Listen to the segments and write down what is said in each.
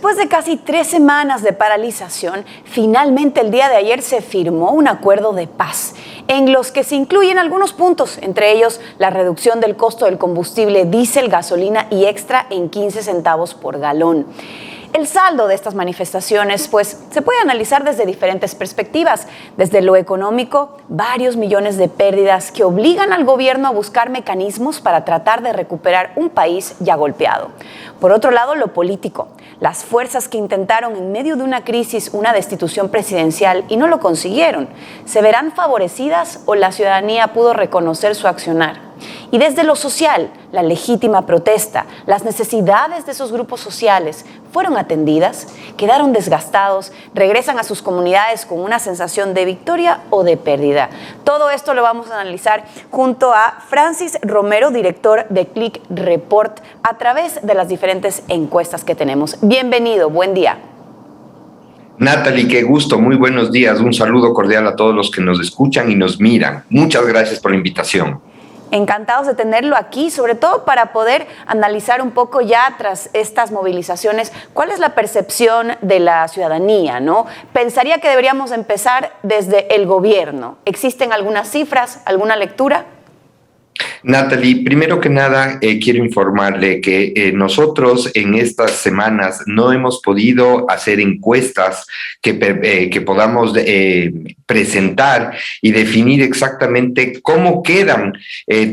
Después de casi 3 semanas de paralización, finalmente el día de ayer se firmó un acuerdo de paz, en los que se incluyen algunos puntos, entre ellos la reducción del costo del combustible diésel, gasolina y extra en 15 centavos por galón. El saldo de estas manifestaciones, pues, se puede analizar desde diferentes perspectivas. Desde lo económico, varios millones de pérdidas que obligan al gobierno a buscar mecanismos para tratar de recuperar un país ya golpeado. Por otro lado, lo político. Las fuerzas que intentaron en medio de una crisis una destitución presidencial y no lo consiguieron, ¿se verán favorecidas o la ciudadanía pudo reconocer su accionar? Y desde lo social, la legítima protesta, las necesidades de esos grupos sociales fueron atendidas, quedaron desgastados, regresan a sus comunidades con una sensación de victoria o de pérdida. Todo esto lo vamos a analizar junto a Francis Romero, director de Click Report, a través de las diferentes encuestas que tenemos. Bienvenido, buen día. Natalie, qué gusto, muy buenos días. Un saludo cordial a todos los que nos escuchan y nos miran. Muchas gracias por la invitación. Encantados de tenerlo aquí, sobre todo para poder analizar un poco ya tras estas movilizaciones, cuál es la percepción de la ciudadanía, ¿no? Pensaría que deberíamos empezar desde el gobierno. ¿Existen algunas cifras, alguna lectura? Natalie, primero que nada quiero informarle que nosotros en estas semanas no hemos podido hacer encuestas que podamos presentar y definir exactamente cómo quedan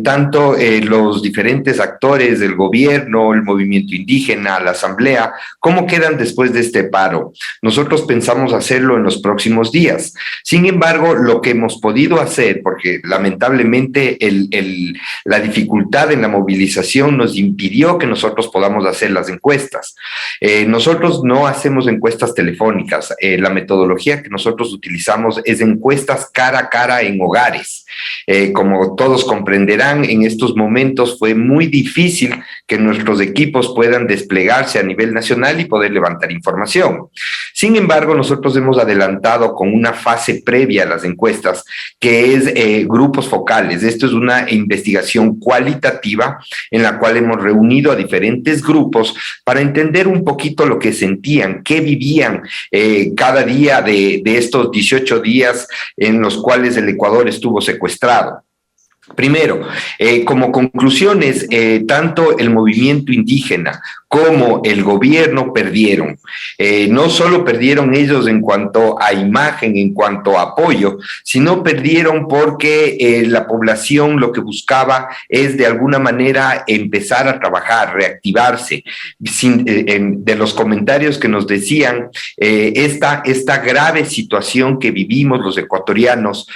tanto los diferentes actores del gobierno, el movimiento indígena, la asamblea, cómo quedan después de este paro. Nosotros pensamos hacerlo en los próximos días. Sin embargo, lo que hemos podido hacer, porque lamentablemente la dificultad en la movilización nos impidió que nosotros podamos hacer las encuestas. Nosotros no hacemos encuestas telefónicas. La metodología que nosotros utilizamos es encuestas cara a cara en hogares. Como todos comprenderán, en estos momentos fue muy difícil que nuestros equipos puedan desplegarse a nivel nacional y poder levantar información. Sin embargo, nosotros hemos adelantado con una fase previa a las encuestas, que es grupos focales. Esto es una investigación cualitativa en la cual hemos reunido a diferentes grupos para entender un poquito lo que sentían, qué vivían cada día de estos 18 días en los cuales el Ecuador estuvo secuestrado. Primero, como conclusiones, tanto el movimiento indígena como el gobierno perdieron. No solo perdieron ellos en cuanto a imagen, en cuanto a apoyo, sino perdieron porque la población lo que buscaba es de alguna manera empezar a trabajar, reactivarse. De los comentarios que nos decían, esta grave situación que vivimos los ecuatorianos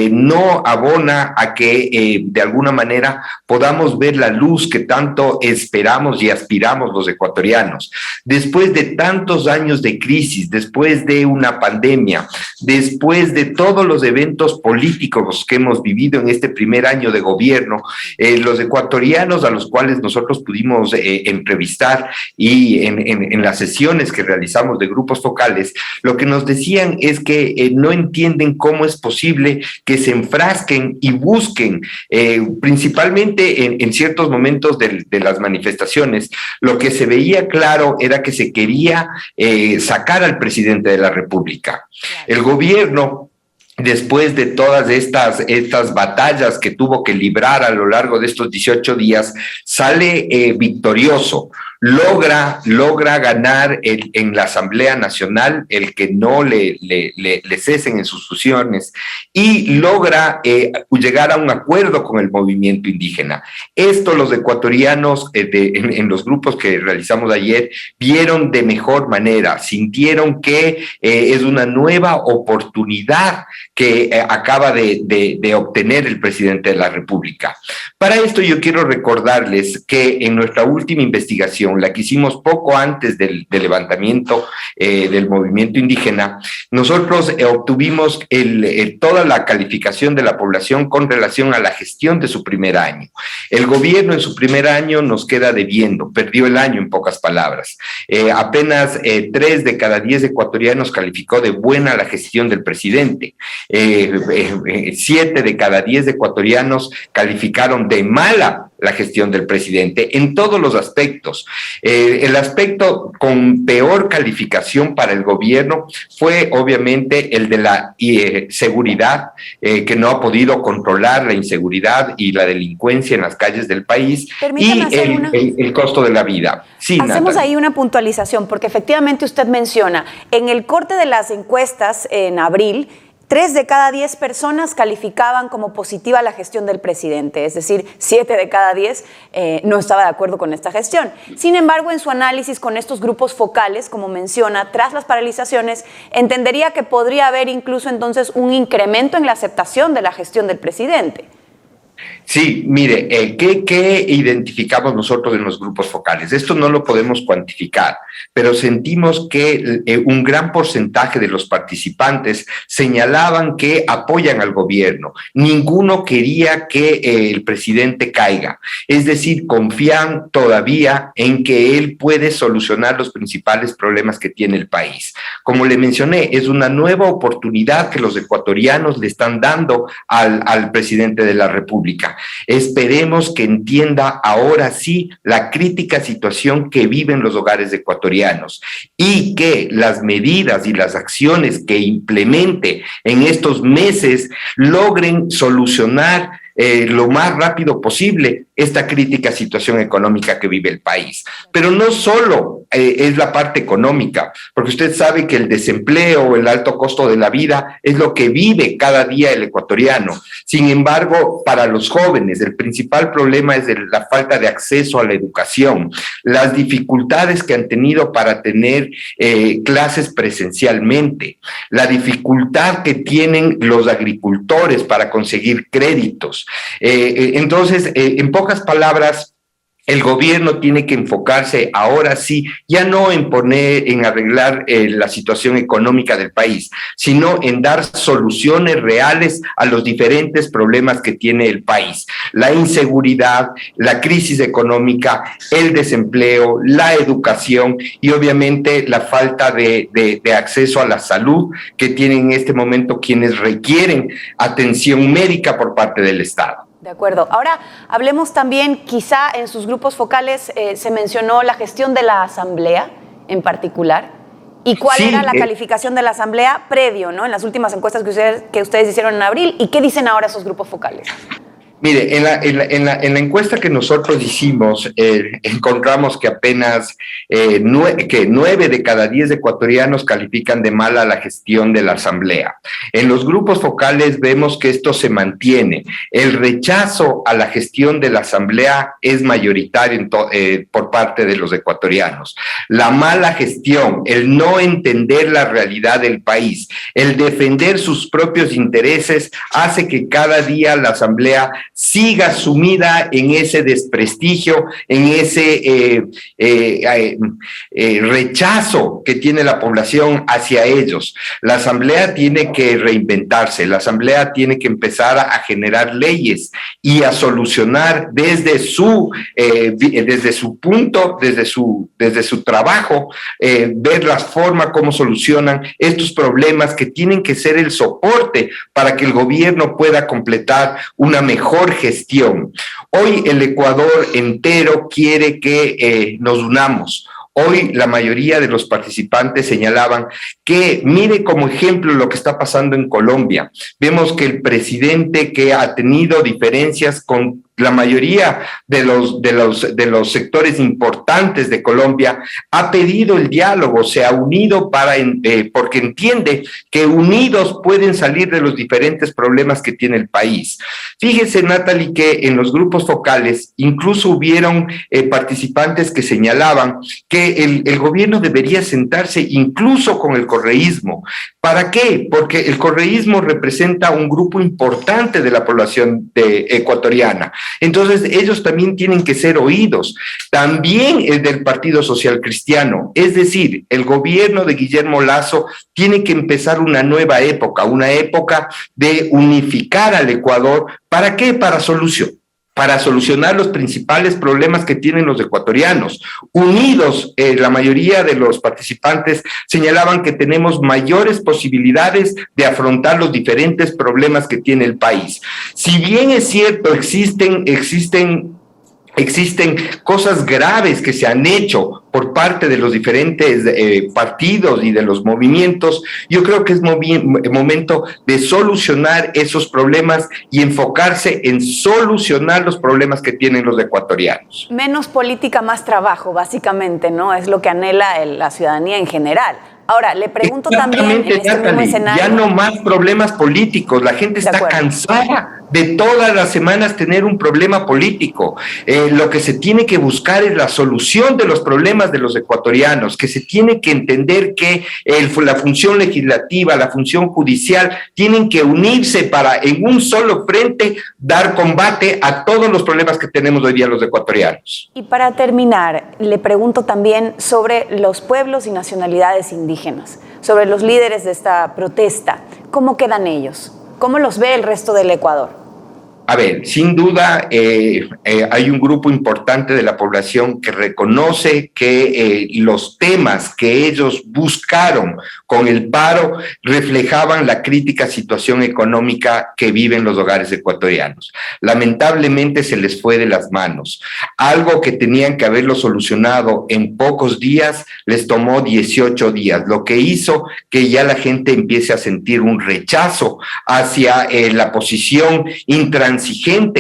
no abona a que de alguna manera podamos ver la luz que tanto esperamos y aspiramos los ecuatorianos. Después de tantos años de crisis, después de una pandemia, después de todos los eventos políticos que hemos vivido en este primer año de gobierno, los ecuatorianos a los cuales nosotros pudimos entrevistar y en las sesiones que realizamos de grupos focales, lo que nos decían es que no entienden cómo es posible que se enfrasquen y busquen principalmente en ciertos momentos de las manifestaciones, lo que se veía claro era que se quería sacar al presidente de la República. El gobierno, después de todas estas batallas que tuvo que librar a lo largo de estos 18 días, sale victorioso. Logra ganar en la Asamblea Nacional el que no le cesen en sus funciones y logra llegar a un acuerdo con el movimiento indígena. Esto los ecuatorianos en los grupos que realizamos ayer vieron de mejor manera, sintieron que es una nueva oportunidad que acaba de obtener el presidente de la República. Para esto yo quiero recordarles que en nuestra última investigación, la que hicimos poco antes del levantamiento del movimiento indígena, nosotros obtuvimos toda la calificación de la población con relación a la gestión de su primer año. El gobierno en su primer año nos queda debiendo, perdió el año en pocas palabras. Apenas 3 de cada 10 ecuatorianos calificó de buena la gestión del presidente. 7 de cada 10 ecuatorianos calificaron de mala la gestión del presidente en todos los aspectos. El aspecto con peor calificación para el gobierno fue obviamente el de la seguridad, que no ha podido controlar la inseguridad y la delincuencia en las calles del país. Permítame y el costo de la vida. Sí, hacemos ahí una puntualización, porque efectivamente usted menciona, en el corte de las encuestas en abril, 3 de cada 10 personas calificaban como positiva la gestión del presidente, es decir, 7 de cada 10 no estaba de acuerdo con esta gestión. Sin embargo, en su análisis con estos grupos focales, como menciona, tras las paralizaciones, entendería que podría haber incluso entonces un incremento en la aceptación de la gestión del presidente. Sí, mire, ¿qué identificamos nosotros en los grupos focales? Esto no lo podemos cuantificar, pero sentimos que un gran porcentaje de los participantes señalaban que apoyan al gobierno. Ninguno quería que el presidente caiga. Es decir, confían todavía en que él puede solucionar los principales problemas que tiene el país. Como le mencioné, es una nueva oportunidad que los ecuatorianos le están dando al presidente de la República. Esperemos que entienda ahora sí la crítica situación que viven los hogares ecuatorianos y que las medidas y las acciones que implemente en estos meses logren solucionar lo más rápido posible esta crítica situación económica que vive el país. Pero no solo es la parte económica, porque usted sabe que el desempleo, el alto costo de la vida es lo que vive cada día el ecuatoriano. Sin embargo, para los jóvenes, el principal problema es la falta de acceso a la educación, las dificultades que han tenido para tener clases presencialmente, la dificultad que tienen los agricultores para conseguir créditos. Entonces, en pocas palabras, el gobierno tiene que enfocarse ahora sí, ya no en arreglar la situación económica del país, sino en dar soluciones reales a los diferentes problemas que tiene el país. La inseguridad, la crisis económica, el desempleo, la educación y obviamente la falta de acceso a la salud que tienen en este momento quienes requieren atención médica por parte del Estado. De acuerdo. Ahora hablemos también, quizá en sus grupos focales se mencionó la gestión de la Asamblea en particular. ¿Y cuál era la calificación de la Asamblea previo, ¿no? En las últimas encuestas que ustedes hicieron en abril? ¿Y qué dicen ahora esos grupos focales? Mire, en la encuesta que nosotros hicimos, encontramos que apenas 9 de cada 10 ecuatorianos califican de mala la gestión de la Asamblea. En los grupos focales vemos que esto se mantiene. El rechazo a la gestión de la Asamblea es mayoritario por parte de los ecuatorianos. La mala gestión, el no entender la realidad del país, el defender sus propios intereses, hace que cada día la Asamblea siga sumida en ese desprestigio, en ese rechazo que tiene la población hacia ellos. La Asamblea tiene que reinventarse, la Asamblea tiene que empezar a generar leyes y a solucionar desde su trabajo, ver las formas como solucionan estos problemas que tienen que ser el soporte para que el gobierno pueda completar una mejor gestión. Hoy el Ecuador entero quiere que nos unamos. Hoy la mayoría de los participantes señalaban que mire como ejemplo lo que está pasando en Colombia. Vemos que el presidente que ha tenido diferencias con la mayoría de los sectores importantes de Colombia ha pedido el diálogo, se ha unido porque entiende que unidos pueden salir de los diferentes problemas que tiene el país. Fíjese, Natalie, que en los grupos focales incluso hubieron participantes que señalaban que el gobierno debería sentarse incluso con el correísmo. ¿Para qué? Porque el correísmo representa un grupo importante de la población ecuatoriana. Entonces, ellos también tienen que ser oídos. También el del Partido Social Cristiano. Es decir, el gobierno de Guillermo Lasso tiene que empezar una nueva época, una época de unificar al Ecuador. ¿Para qué? Para solucionar los principales problemas que tienen los ecuatorianos. Unidos, la mayoría de los participantes señalaban que tenemos mayores posibilidades de afrontar los diferentes problemas que tiene el país. Si bien es cierto, existen Existen cosas graves que se han hecho por parte de los diferentes partidos y de los movimientos. Yo creo que es momento de solucionar esos problemas y enfocarse en solucionar los problemas que tienen los ecuatorianos. Menos política, más trabajo, básicamente, ¿no? Es lo que anhela la ciudadanía en general. Ahora, le pregunto también en este mismo escenario... Ya no más problemas políticos. La gente está cansada de todas las semanas tener un problema político. Lo que se tiene que buscar es la solución de los problemas de los ecuatorianos, que se tiene que entender que la función legislativa, la función judicial, tienen que unirse para en un solo frente dar combate a todos los problemas que tenemos hoy día los ecuatorianos. Y para terminar, le pregunto también sobre los pueblos y nacionalidades indígenas, sobre los líderes de esta protesta. ¿Cómo quedan ellos? ¿Cómo los ve el resto del Ecuador? A ver, sin duda hay un grupo importante de la población que reconoce que los temas que ellos buscaron con el paro reflejaban la crítica situación económica que viven los hogares ecuatorianos. Lamentablemente se les fue de las manos. Algo que tenían que haberlo solucionado en pocos días les tomó 18 días, lo que hizo que ya la gente empiece a sentir un rechazo hacia la posición intransigente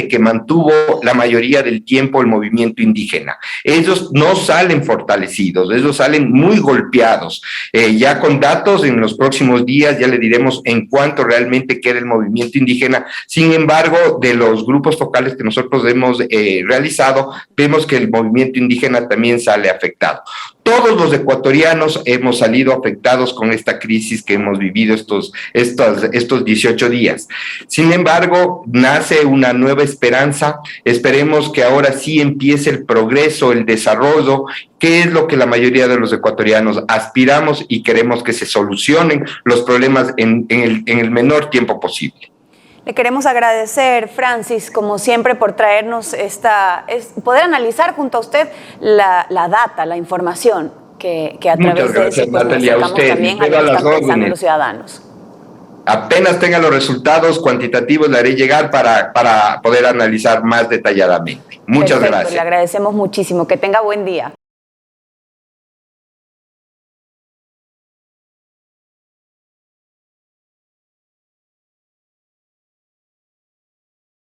que mantuvo la mayoría del tiempo el movimiento indígena. Ellos no salen fortalecidos, ellos salen muy golpeados. Ya con datos en los próximos días ya le diremos en cuánto realmente queda el movimiento indígena. Sin embargo, de los grupos focales que nosotros hemos realizado, vemos que el movimiento indígena también sale afectado. Todos los ecuatorianos hemos salido afectados con esta crisis que hemos vivido estos 18 días. Sin embargo, nace una nueva esperanza. Esperemos que ahora sí empiece el progreso, el desarrollo, que es lo que la mayoría de los ecuatorianos aspiramos y queremos que se solucionen los problemas en el menor tiempo posible. Le queremos agradecer, Francis, como siempre, por traernos poder analizar junto a usted la data, la información que a través de eso pues, Natalia, nos acercamos también a lo que están pensando los ciudadanos. Apenas tenga los resultados cuantitativos, le haré llegar para poder analizar más detalladamente. Muchas gracias. Le agradecemos muchísimo. Que tenga buen día.